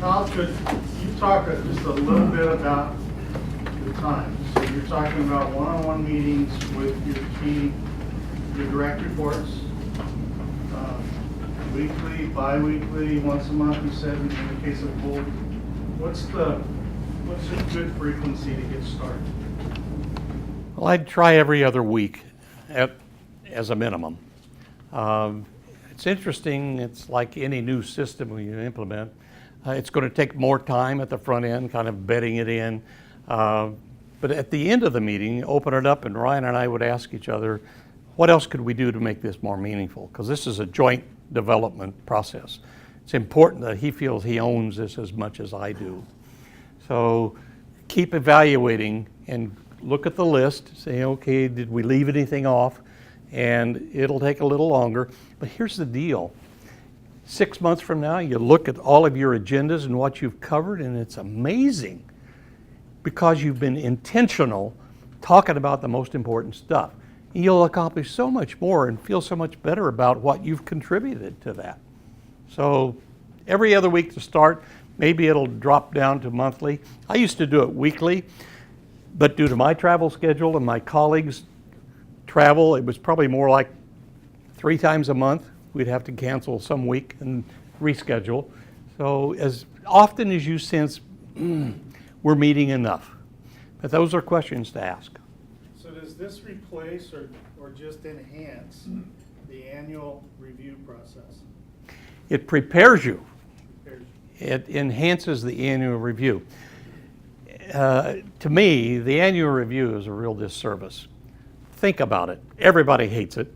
Kyle, could you talk just a little bit about the time? So you're talking about one-on-one meetings with your team, your direct reports, weekly, bi-weekly, once a month, you said in the case of Gold. What's a good frequency to get started? Well, I'd try every other week as a minimum. It's interesting, it's like any new system when you implement. It's going to take more time at the front end, kind of bedding it in. But at the end of the meeting, open it up, and Ryan and I would ask each other, what else could we do to make this more meaningful? Because this is a joint development process. It's important that he feels he owns this as much as I do. So keep evaluating and look at the list, say, okay, did we leave anything off? And it'll take a little longer. But here's the deal. 6 months from now, you look at all of your agendas and what you've covered, and it's amazing because you've been intentional talking about the most important stuff. You'll accomplish so much more and feel so much better about what you've contributed to that. So every other week to start, maybe it'll drop down to monthly. I used to do it weekly, but due to my travel schedule and my colleagues' travel, it was probably more like 3 times a month. We'd have to cancel some week and reschedule. So as often as you sense, we're meeting enough. But those are questions to ask. So does this replace or just enhance the annual review process? It prepares you. It enhances the annual review. To me, the annual review is a real disservice. Think about it. Everybody hates it.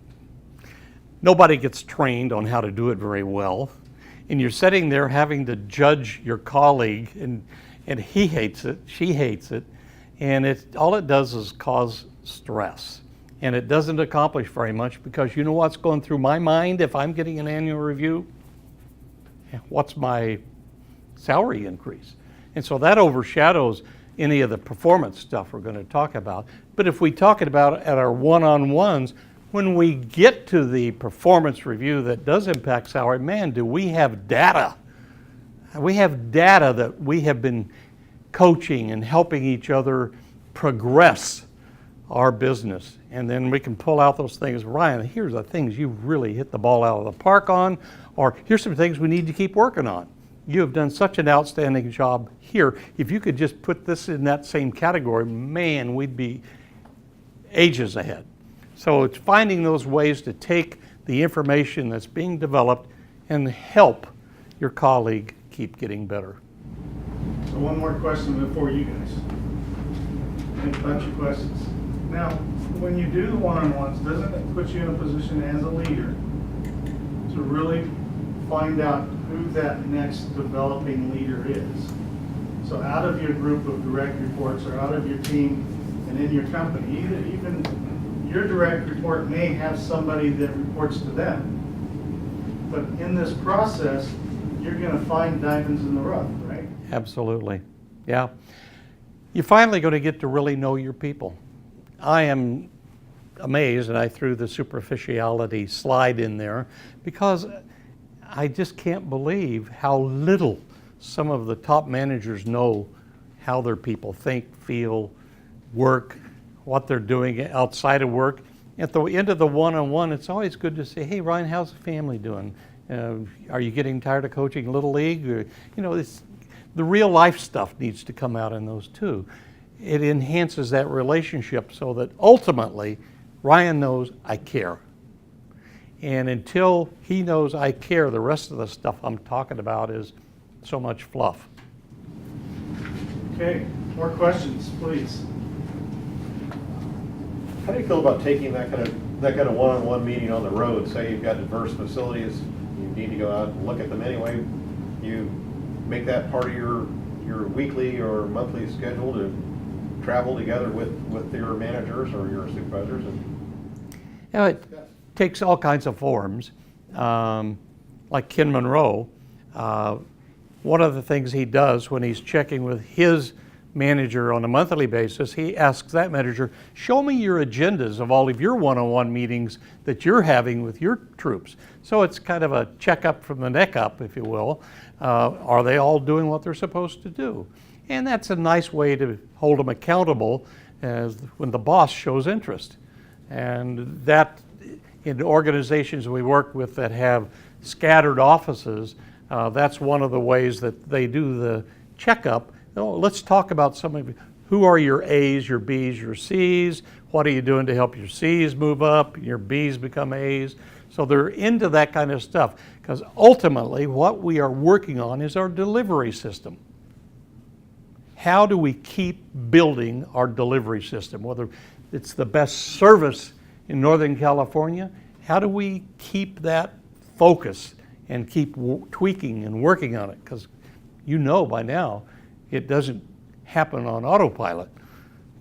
Nobody gets trained on how to do it very well. And you're sitting there having to judge your colleague, and he hates it, she hates it, and all it does is cause stress. And it doesn't accomplish very much because you know what's going through my mind if I'm getting an annual review? What's my salary increase? And so that overshadows any of the performance stuff we're going to talk about. But if we talk about it at our one-on-ones, when we get to the performance review that does impact salary, man, do we have data. We have data that we have been coaching and helping each other progress our business. And then we can pull out those things. Ryan, here's the things you've really hit the ball out of the park on, or here's some things we need to keep working on. You have done such an outstanding job here. If you could just put this in that same category, man, we'd be ages ahead. So it's finding those ways to take the information that's being developed and help your colleague keep getting better. So one more question before you guys. A bunch of questions. Now, when you do the one-on-ones, doesn't it put you in a position as a leader to really find out who that next developing leader is? So out of your group of direct reports or out of your team and in your company, even your direct report may have somebody that reports to them. But in this process, you're going to find diamonds in the rough, right? Absolutely. Yeah. You're finally going to get to really know your people. I am amazed, and I threw the superficiality slide in there because I just can't believe how little some of the top managers know how their people think, feel, work, what they're doing outside of work. At the end of the one-on-one, it's always good to say, hey, Ryan, how's the family doing? Are you getting tired of coaching Little League? Or, the real life stuff needs to come out in those too. It enhances that relationship so that ultimately Ryan knows I care. And until he knows I care, the rest of the stuff I'm talking about is so much fluff. Okay, more questions, please. How do you feel about taking that kind of one-on-one meeting on the road? Say you've got diverse facilities, you need to go out and look at them anyway. You make that part of your weekly or monthly schedule to travel together with your managers or your supervisors. It takes all kinds of forms. Like Ken Monroe, one of the things he does when he's checking with his manager on a monthly basis, he asks that manager, show me your agendas of all of your one-on-one meetings that you're having with your troops. So it's kind of a checkup from the neck up, if you will. Are they all doing what they're supposed to do? And that's a nice way to hold them accountable as when the boss shows interest. And that, in organizations we work with that have scattered offices, that's one of the ways that they do the checkup. Let's talk about some of who are your A's, your B's, your C's. What are you doing to help your C's move up, your B's become A's? So they're into that kind of stuff, because ultimately what we are working on is our delivery system. How do we keep building our delivery system? Whether it's the best service in Northern California, how do we keep that focus and keep tweaking and working on it? Because you know by now, it doesn't happen on autopilot.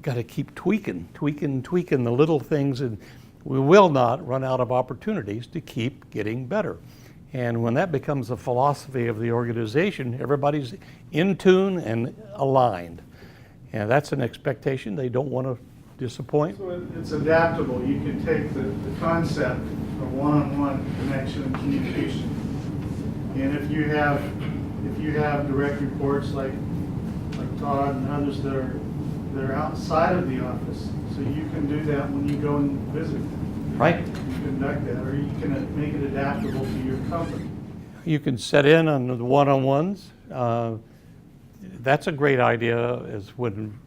Got to keep tweaking the little things, and we will not run out of opportunities to keep getting better. And when that becomes the philosophy of the organization, everybody's in tune and aligned. And that's an expectation they don't want to disappoint. So it's adaptable. You can take the concept of one-on-one connection and communication. And if you have direct reports like Todd and others that are outside of the office, so you can do that when you go and visit. Right. You conduct that, or you can make it adaptable to your company. You can set in on the one-on-ones. That's a great idea, is when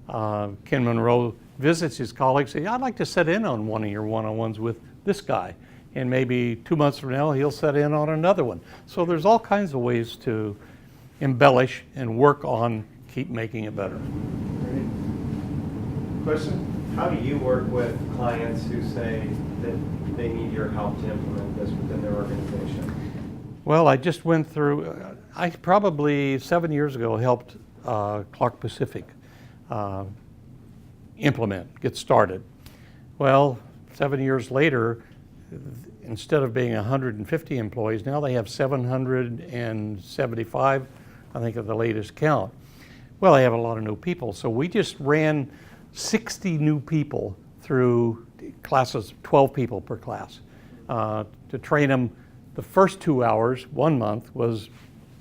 Ken Monroe visits his colleagues, say, I'd like to set in on one of your one-on-ones with this guy. And maybe 2 months from now, he'll set in on another one. So there's all kinds of ways to embellish and work on keep making it better. Great. Question? How do you work with clients who say that they need your help to implement this within their organization? Well, I just went through, I probably 7 years ago helped Clark Pacific get started. Well, 7 years later, instead of being 150 employees, now they have 775, I think, of the latest count. Well, they have a lot of new people, so we just ran 60 new people through classes, 12 people per class, to train them. The first 2 hours, 1 month, was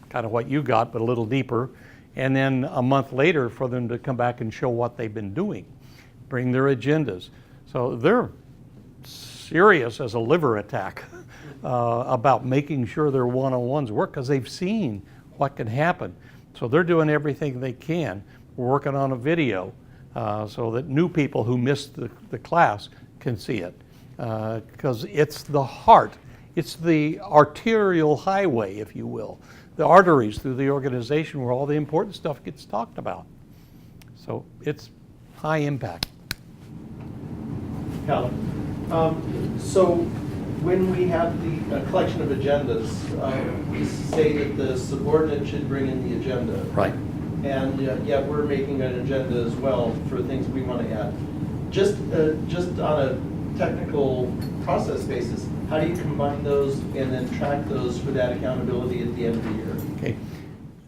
kind of what you got, but a little deeper. And then a month later for them to come back and show what they've been doing, bring their agendas. So they're serious as a liver attack about making sure their one-on-ones work, because they've seen what can happen. So they're doing everything they can. We're working on a video so that new people who missed the class can see it, because it's the heart. It's the arterial highway, if you will, the arteries through the organization where all the important stuff gets talked about. So it's high impact. Helen. So when we have the collection of agendas, we say that the subordinate should bring in the agenda. Right. And yet we're making an agenda as well for things we want to add. Just on a technical process basis, how do you combine those and then track those for that accountability at the end of the year? Okay.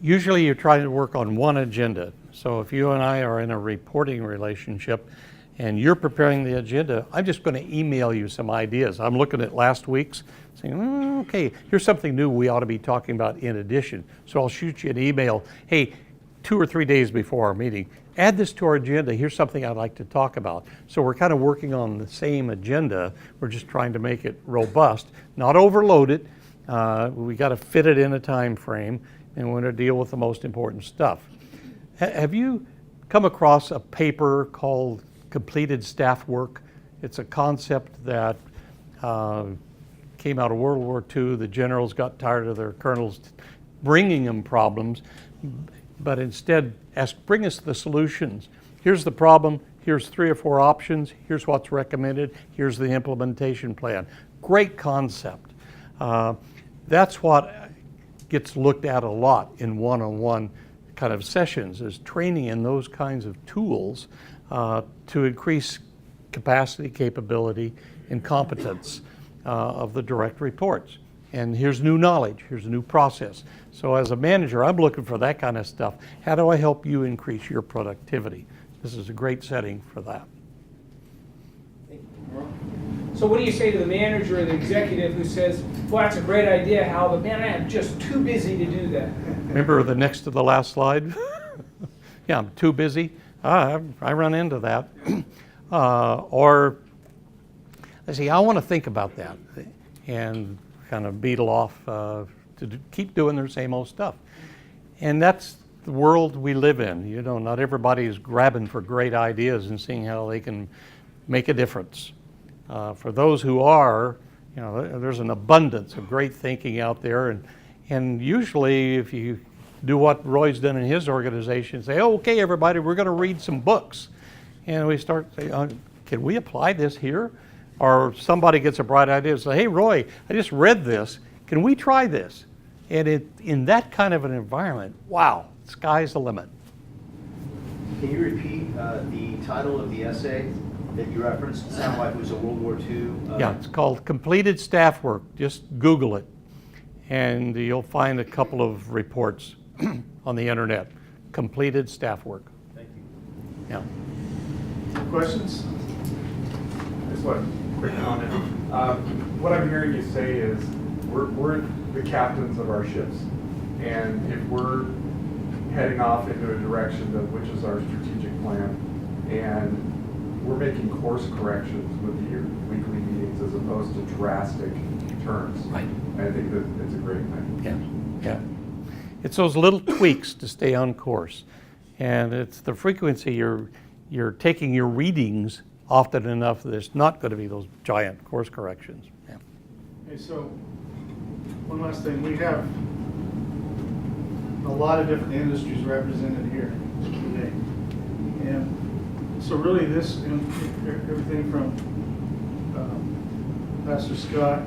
Usually you're trying to work on one agenda. So if you and I are in a reporting relationship and you're preparing the agenda, I'm just going to email you some ideas. I'm looking at last week's, saying, okay, here's something new we ought to be talking about in addition. So I'll shoot you an email. Hey, 2 or 3 days before our meeting, add this to our agenda. Here's something I'd like to talk about. So we're kind of working on the same agenda. We're just trying to make it robust, not overload it. We got to fit it in a time frame, and we're going to deal with the most important stuff. Have you come across a paper called Completed Staff Work? It's a concept that came out of World War II. The generals got tired of their colonels bringing them problems, but instead bring us the solutions. Here's the problem, here's 3 or 4 options, here's what's recommended, here's the implementation plan. Great concept. That's what gets looked at a lot in one-on-one kind of sessions, is training in those kinds of tools to increase capacity, capability, and competence of the direct reports. And here's new knowledge, here's a new process. So as a manager, I'm looking for that kind of stuff. How do I help you increase your productivity? This is a great setting for that. So what do you say to the manager or the executive who says, well, that's a great idea, Hal, but man, I am just too busy to do that? Remember the next to the last slide? Yeah, I'm too busy. I run into that. Or I say, I want to think about that and kind of beetle off keep doing their same old stuff. And that's the world we live in. You know, not everybody is grabbing for great ideas and seeing how they can make a difference. For those who are, you know, there's an abundance of great thinking out there, and usually if you do what Roy's done in his organization, say, oh, okay, everybody, we're going to read some books. And we start saying, can we apply this here? Or somebody gets a bright idea and say, hey, Roy, I just read this. Can we try this? And in that kind of an environment, wow, sky's the limit. Can you repeat the title of the essay that you referenced? It sounded like it was a World War II. Yeah, it's called Completed Staff Work. Just Google it, and you'll find a couple of reports on the internet. Completed staff work. Thank you. Yeah. Questions? Just one quick comment. What I'm hearing you say is we're the captains of our ships, and if we're heading off into a direction of which is our strategic plan, and we're making course corrections with your weekly meetings as opposed to drastic turns. Right. I think that it's a great thing. Yeah. Yeah. It's those little tweaks to stay on course, and it's the frequency you're taking your readings often enough that it's not going to be those giant course corrections. Yeah. Okay, so one last thing. We have a lot of different industries represented here today. And so really this, everything from Pastor Scott,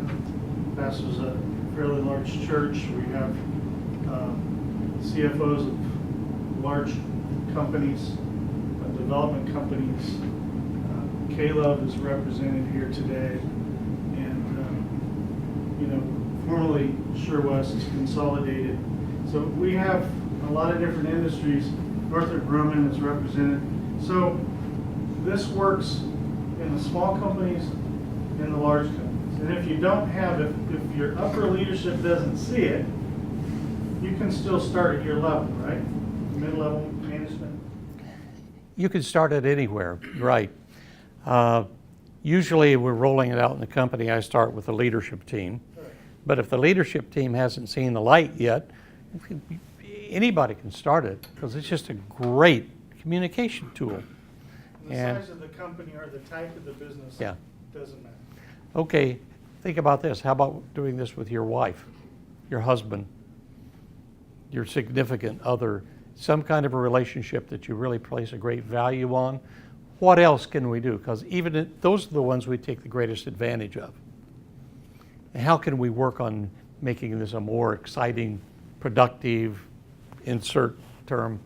pastors a fairly large church. We have CFOs of large companies, development companies. Caleb is represented here today, and you know, formerly SureWest is consolidated. So we have a lot of different industries. Northrop Grumman is represented. So this works in the small companies and the large companies. And if you don't have it, if your upper leadership doesn't see it, you can still start at your level, right? Mid-level management. You can start it anywhere, right? Usually we're rolling it out in the company. I start with the leadership team. But if the leadership team hasn't seen the light yet, anybody can start it because it's just a great communication tool. And the size of the company or the type of the business doesn't matter. Okay, think about this. How about doing this with your wife, your husband, your significant other, some kind of a relationship that you really place a great value on? What else can we do? Because those are the ones we take the greatest advantage of. And how can we work on making this a more exciting, productive, insert term,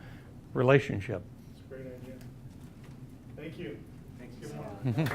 relationship? It's a great idea. Thank you. Thank you.